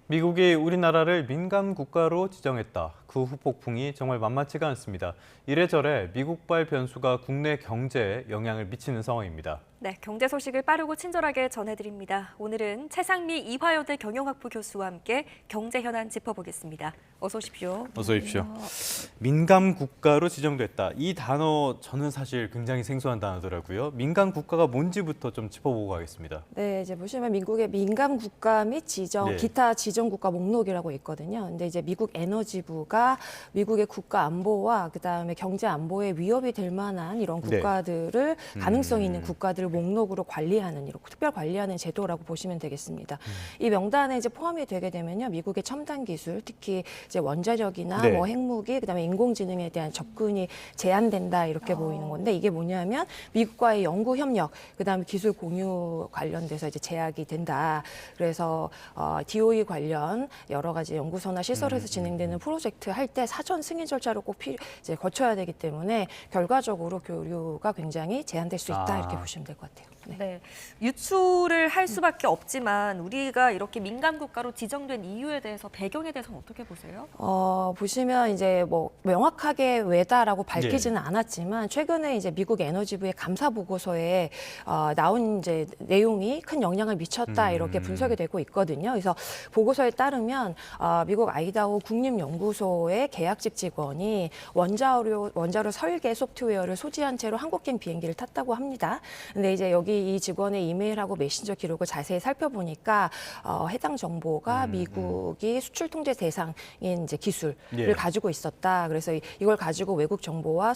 미국이 우리나라를 민감 국가로 지정했다. 그 후폭풍이 정말 만만치가 않습니다. 이래저래 미국발 변수가 국내 경제에 영향을 미치는 상황입니다. 네, 경제 소식을 빠르고 친절하게 전해드립니다. 오늘은 최상미 이화여대 경영학부 교수와 함께 경제 현안 짚어보겠습니다. 어서 오십시오. 어서 오십시오. 민감 국가로 지정됐다. 이 단어 저는 사실 굉장히 생소한 단어더라고요. 민감 국가가 뭔지부터 좀 짚어보고 가겠습니다. 네, 이제 보시면 미국의 민감 국가 및 네. 기타 지정 국가 목록이라고 있거든요. 근데 이제 미국 에너지부가 미국의 국가 안보와 그다음에 경제 안보에 위협이 될 만한 이런 네. 국가들을 가능성 있는 국가들을 목록으로 관리하는 이런 특별 관리하는 제도라고 보시면 되겠습니다. 이 명단에 이제 포함이 되게 되면요, 미국의 첨단 기술, 특히 이제 원자력이나 네. 뭐 핵무기, 그다음에 인공지능에 대한 접근이 제한된다 이렇게 보이는 건데 이게 뭐냐면 미국과의 연구 협력, 그다음에 기술 공유 관련돼서 이제 제약이 된다. 그래서 DOE 관련 여러 가지 연구소나 시설에서 진행되는 프로젝트 할 때 사전 승인 절차를 꼭 이제 거쳐야 되기 때문에 결과적으로 교류가 굉장히 제한될 수 있다 이렇게 보시면 될 것 같아요. 네. 네, 유출을 할 수밖에 없지만 우리가 이렇게 민감 국가로 지정된 이유에 대해서 배경에 대해서는 어떻게 보세요? 보시면 이제 뭐 명확하게 왜다라고 밝히지는 않았지만 최근에 이제 미국 에너지부의 감사 보고서에 나온 이제 내용이 큰 영향을 미쳤다 이렇게 분석이 되고 있거든요. 그래서 보고서에 따르면 미국 아이다호 국립연구소의 계약직 직원이 원자로 설계 소프트웨어를 소지한 채로 한국행 비행기를 탔다고 합니다. 근데 이제 여기 이 직원의 이메일하고 메신저 기록을 자세히 살펴보니까 해당 정보가 미국이 수출 통제 대상인 이제 기술을 예. 가지고 있었다. 그래서 이걸 가지고 외국 정보와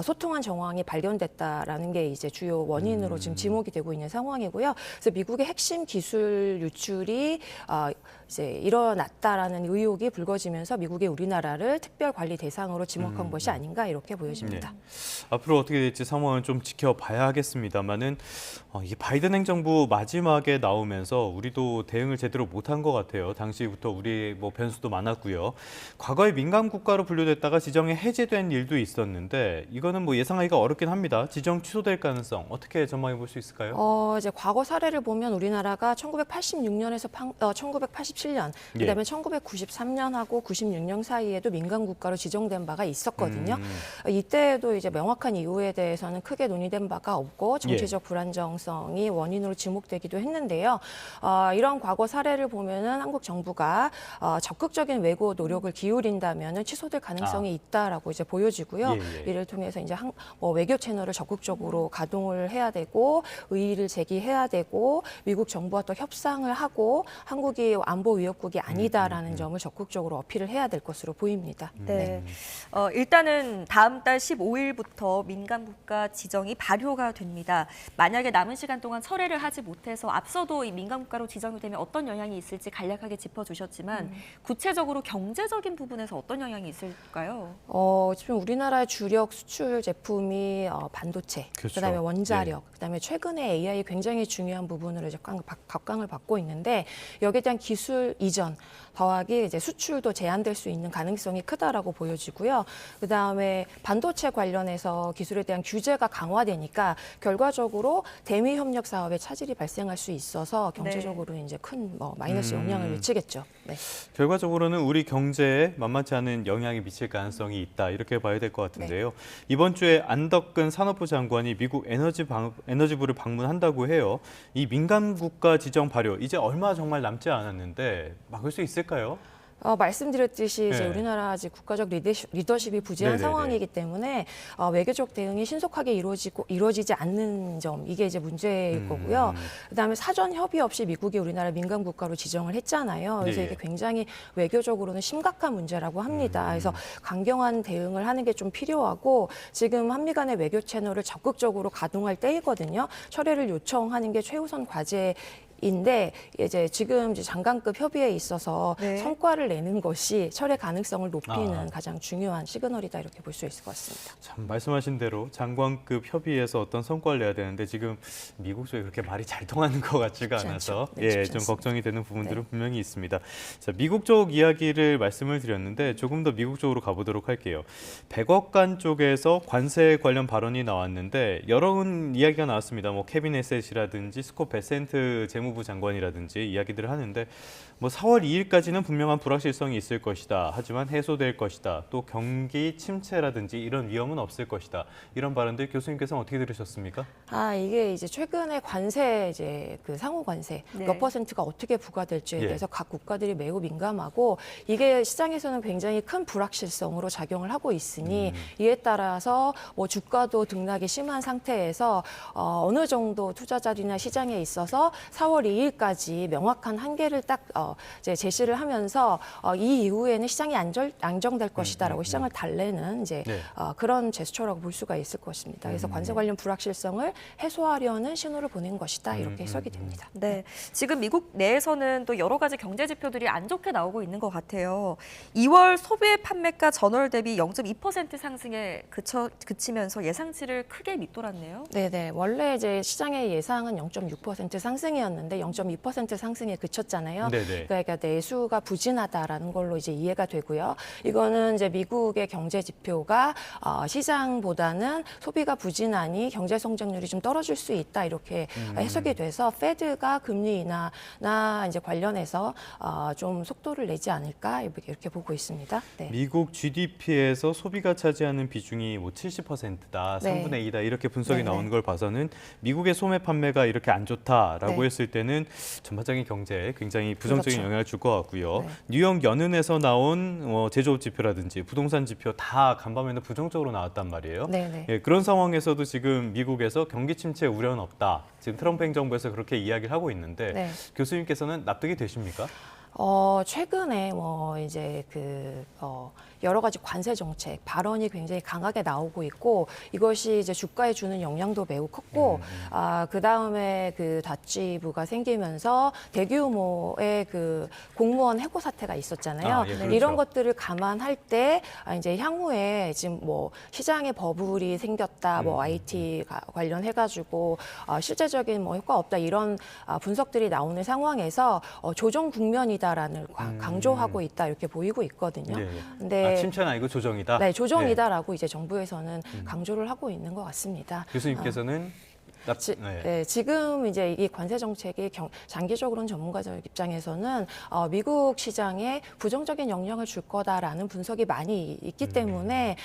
소통한 정황이 발견됐다라는 게 이제 주요 원인으로 지금 지목이 되고 있는 상황이고요. 그래서 미국의 핵심 기술 유출이 이제 일어났다라는 의혹이 불거지면서 미국이 우리나라를 특별 관리 대상으로 지목한 것이 아닌가 이렇게 보여집니다. 앞으로 어떻게 될지 상황을 좀 지켜봐야 하겠습니다만은 이게 바이든 행정부 마지막에 나오면서 우리도 대응을 제대로 못한 것 같아요. 당시부터 우리 뭐 변수도 많았고요. 과거에 민감 국가로 분류됐다가 지정이 해제된 일도 있었는데 이거는 뭐 예상하기가 어렵긴 합니다. 지정 취소될 가능성 어떻게 전망해 볼 수 있을까요? 이제 과거 사례를 보면 우리나라가 1986년에서 1987년, 그다음에 1993년하고 96년 사이에도 민감 국가로 지정된 바가 있었거든요. 이때도 이제 명확한 이유에 대해서는 크게 논의된 바가 없고 정치적 불안정성이 원인으로 지목되기도 했는데요. 이런 과거 사례를 보면은 한국 정부가 적극적인 외고 노력을 기울인다면은 취소될 가능성이 있다라고 이제 보여지고요. 이를 통해서 이제 외교 채널을 적극적으로 가동을 해야 되고 의의를 제기해야 되고 미국 정부와 또 협상을 하고 한국이 안보 위협국이 아니다라는 점을 적극적으로 어필을 해야 될 것으로 보입니다. 네, 일단은 다음 달 15일부터 민감 국가 지정이 발효가 됩니다. 만약에 남은 시간 동안 철회를 하지 못해서 앞서도 이 민감 국가로 지정이 되면 어떤 영향이 있을지 간략하게 짚어주셨지만 구체적으로 경제적인 부분에서 어떤 영향이 있을까요? 지금 우리나라의 주력 수출 제품이 반도체, 그렇죠. 그다음에 원자력, 그다음에 최근에 AI 굉장히 중요한 부분으로 이제 각광을 받고 있는데 여기에 대한 기술 이전 더하기 이제 수출도 제한될 수 있는 가능성이 크다라고 보여지고요. 그다음에 반도체 관련해서 기술에 대한 규제가 강화되니까 결과적으로 대미 협력 사업에 차질이 발생할 수 있어서 경제적으로 이제 큰 마이너스 영향을 미치겠죠. 네. 결과적으로는 우리 경제에 만만치 않은 영향이 미칠 가능성이 있다 이렇게 봐야 될 것 같은데요. 이번 주에 안덕근 산업부 장관이 미국 에너지부를 방문한다고 해요. 이 민감 국가 지정 발효 이제 얼마 정말 남지 않았는데 막을 수 있을까요? 말씀드렸듯이 이제 네. 우리나라 아직 국가적 리더십이 부재한 네네네. 상황이기 때문에 외교적 대응이 신속하게 이루어지지 않는 점 이게 이제 문제일 거고요. 그다음에 사전 협의 없이 미국이 우리나라 민감 국가로 지정을 했잖아요. 그래서 네. 이게 굉장히 외교적으로는 심각한 문제라고 합니다. 그래서 강경한 대응을 하는 게 좀 필요하고 지금 한미 간의 외교 채널을 적극적으로 가동할 때이거든요. 철회를 요청하는 게 최우선 과제. 인데 이제 지금 이제 장관급 협의에 있어서 성과를 내는 것이 철회 가능성을 높이는 가장 중요한 시그널이다 이렇게 볼 수 있을 것 같습니다. 참 말씀하신 대로 장관급 협의에서 어떤 성과를 내야 되는데 지금 미국 쪽에 그렇게 말이 잘 통하는 것 같지가 쉽지 않아서 않죠. 네, 쉽지 좀 않습니다. 걱정이 되는 부분들은 분명히 있습니다. 자, 미국 쪽 이야기를 말씀을 드렸는데 조금 더 미국 쪽으로 가보도록 할게요. 백악관 쪽에서 관세 관련 발언이 나왔는데 여러 이야기가 나왔습니다. 뭐 케빈 에셋이라든지 스콧 베센트 재무부 장관이라든지 이야기들을 하는데 뭐 4월 2일까지는 분명한 불확실성이 있을 것이다. 하지만 해소될 것이다. 또 경기 침체라든지 이런 위험은 없을 것이다. 이런 발언들 교수님께서는 어떻게 들으셨습니까? 이게 이제 최근에 관세 이제 그 상호 관세 네. 몇 퍼센트가 어떻게 부과될지에 예. 대해서 각 국가들이 매우 민감하고 이게 시장에서는 굉장히 큰 불확실성으로 작용을 하고 있으니 이에 따라서 뭐 주가도 등락이 심한 상태에서 어느 정도 투자자들이나 시장에 있어서 4월 2일까지 명확한 한계를 딱 이제 제시를 하면서 이 이후에는 시장이 안정될 것이다라고 시장을 달래는 이제 네. 그런 제스처라고 볼 수가 있을 것입니다. 그래서 관세 관련 불확실성을 해소하려는 신호를 보낸 것이다 이렇게 해석이 됩니다. 네, 지금 미국 내에서는 또 여러 가지 경제 지표들이 안 좋게 나오고 있는 것 같아요. 2월 소비의 판매가 전월 대비 0.2% 상승에 그치면서 예상치를 크게 밑돌았네요. 네네. 원래 이제 시장의 예상은 0.6% 상승이었는데 0.2% 상승에 그쳤잖아요. 네네. 그러니까 내수가 부진하다라는 걸로 이제 이해가 되고요. 이거는 이제 미국의 경제 지표가 시장보다는 소비가 부진하니 경제 성장률이 좀 떨어질 수 있다 이렇게 해석이 돼서 페드가 금리 인하나 이제 관련해서 좀 속도를 내지 않을까 이렇게 보고 있습니다. 네. 미국 GDP에서 소비가 차지하는 비중이 뭐 70%다, 네. 3분의 2다 이렇게 분석이 네네. 나오는 걸 봐서는 미국의 소매 판매가 이렇게 안 좋다라고 네. 했을 때는 전반적인 경제에 굉장히 부정적인 그렇죠. 영향을 줄 것 같고요. 네. 뉴욕 연은에서 나온 제조업 지표라든지 부동산 지표 다 간밤에는 부정적으로 나왔단 말이에요. 네네. 예, 그런 상황에서도 지금 미국에서 경기 침체 우려는 없다. 지금 트럼프 행정부에서 그렇게 이야기를 하고 있는데 네. 교수님께서는 납득이 되십니까? 최근에 뭐 이제 여러 가지 관세 정책 발언이 굉장히 강하게 나오고 있고 이것이 이제 주가에 주는 영향도 매우 컸고 그 다음에 그 다찌부가 생기면서 대규모의 그 공무원 해고 사태가 있었잖아요. 예, 그렇죠. 이런 것들을 감안할 때 이제 향후에 지금 뭐 시장에 버블이 생겼다, 뭐 IT 관련해가지고 실제적인 뭐 효과 없다 이런 분석들이 나오는 상황에서 조정 국면이다라는 강조하고 있다 이렇게 보이고 있거든요. 예. 근데 침체는 아니고 조정이다. 네, 조정이다라고 이제 정부에서는 강조를 하고 있는 것 같습니다. 교수님께서는 네, 지금 이제 이 관세 정책이 장기적으로는 전문가들 입장에서는 미국 시장에 부정적인 영향을 줄 거다라는 분석이 많이 있기 때문에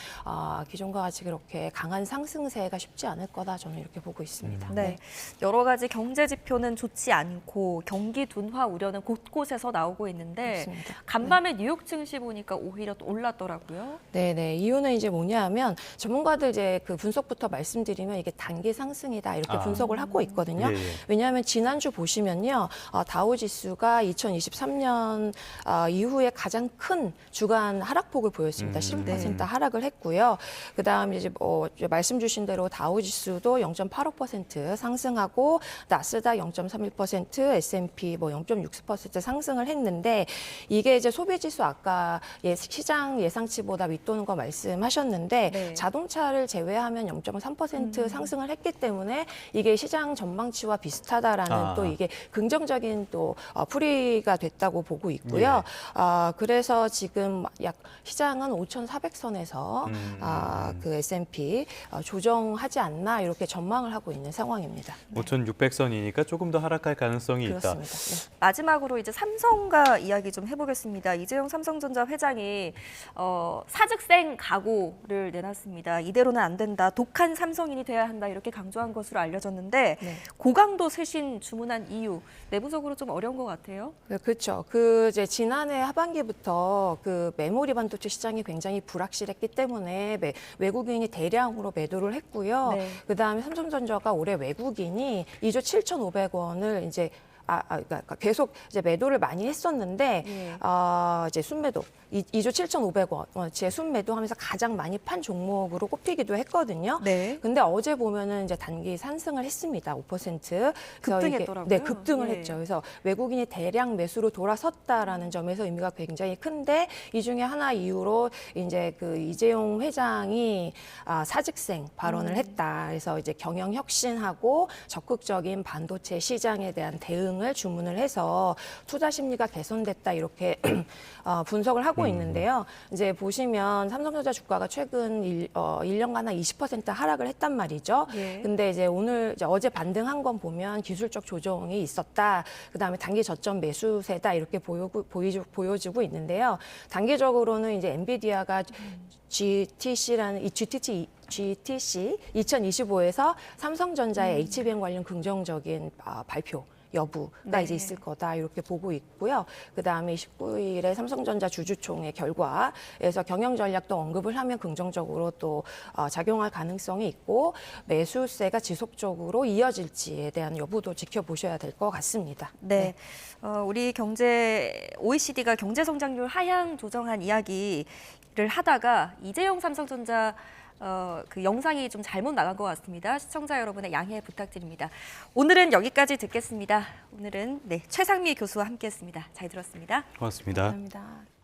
기존과 같이 그렇게 강한 상승세가 쉽지 않을 거다 저는 이렇게 보고 있습니다. 네, 여러 가지 경제 지표는 좋지 않고 경기 둔화 우려는 곳곳에서 나오고 있는데 그렇습니다. 간밤에 뉴욕 증시 보니까 오히려 또 올랐더라고요. 네. 이유는 이제 뭐냐면 전문가들 이제 그 분석부터 말씀드리면 이게 단기 상승이다 이렇게 분석을 하고 있거든요. 예. 왜냐하면 지난주 보시면요. 다우 지수가 2023년 이후에 가장 큰 주간 하락폭을 보였습니다. 15% 하락을 했고요. 그다음에 이제 말씀 주신 대로 다우 지수도 0.85% 상승하고 나스닥 0.31%, S&P 뭐 0.64% 상승을 했는데 이게 이제 소비 지수 아까 시장 예상치보다 윗도는 거 말씀하셨는데 네. 자동차를 제외하면 0.3% 상승을 했기 때문에 이게 시장 전망치와 비슷하다라는 또 이게 긍정적인 또 풀이가 됐다고 보고 있고요. 그래서 지금 약 시장은 5,400선에서 그 S&P 조정하지 않나 이렇게 전망을 하고 있는 상황입니다. 5,600선이니까 조금 더 하락할 가능성이 있다. 그렇습니다. 네. 마지막으로 이제 삼성과 이야기 좀 해보겠습니다. 이재용 삼성전자 회장이 사직생 각오를 내놨습니다. 이대로는 안 된다. 독한 삼성인이 돼야 한다. 이렇게 강조한 것으로 알려졌는데 네. 고강도 쇄신 주문한 이유 내부적으로 좀 어려운 것 같아요. 그렇죠. 이제 지난해 하반기부터 그 메모리 반도체 시장이 굉장히 불확실했기 때문에 외국인이 대량으로 매도를 했고요. 네. 그다음에 삼성전자가 올해 외국인이 2조 7,500원을 이제 그러니까 계속 이제 매도를 많이 했었는데 예. 이제 순매도 2조 7,500원어치의 순매도하면서 가장 많이 판 종목으로 꼽히기도 했거든요. 네. 근데 어제 보면은 이제 단기 상승을 했습니다. 5%. 그래서 급등했더라고요. 네, 급등을 예. 했죠. 그래서 외국인이 대량 매수로 돌아섰다라는 점에서 의미가 굉장히 큰데 이 중에 하나 이유로 이제 그 이재용 회장이 사직생 발언을 했다. 그래서 이제 경영 혁신하고 적극적인 반도체 시장에 대한 대응 등을 주문을 해서 투자 심리가 개선됐다 이렇게 분석을 하고 있는데요. 이제 보시면 삼성전자 주가가 최근 1년간 한 20% 하락을 했단 말이죠. 예. 근데 이제 어제 반등한 건 보면 기술적 조정이 있었다. 그다음에 단기 저점 매수세다 이렇게 보여주고 있는데요. 단기적으로는 이제 엔비디아가 GTC 2025에서 삼성전자의 HBM 관련 긍정적인 발표 여부가 네. 이제 있을 거다 이렇게 보고 있고요. 그다음에 19일에 삼성전자 주주총회 결과에서 경영 전략도 언급을 하면 긍정적으로 또 작용할 가능성이 있고 매수세가 지속적으로 이어질지에 대한 여부도 지켜보셔야 될 것 같습니다. 네. 우리 OECD가 경제 성장률 하향 조정한 이야기를 하다가 이재용 삼성전자 그 영상이 좀 잘못 나간 것 같습니다. 시청자 여러분의 양해 부탁드립니다. 오늘은 여기까지 듣겠습니다. 오늘은 최상미 교수와 함께했습니다. 잘 들었습니다. 고맙습니다. 감사합니다.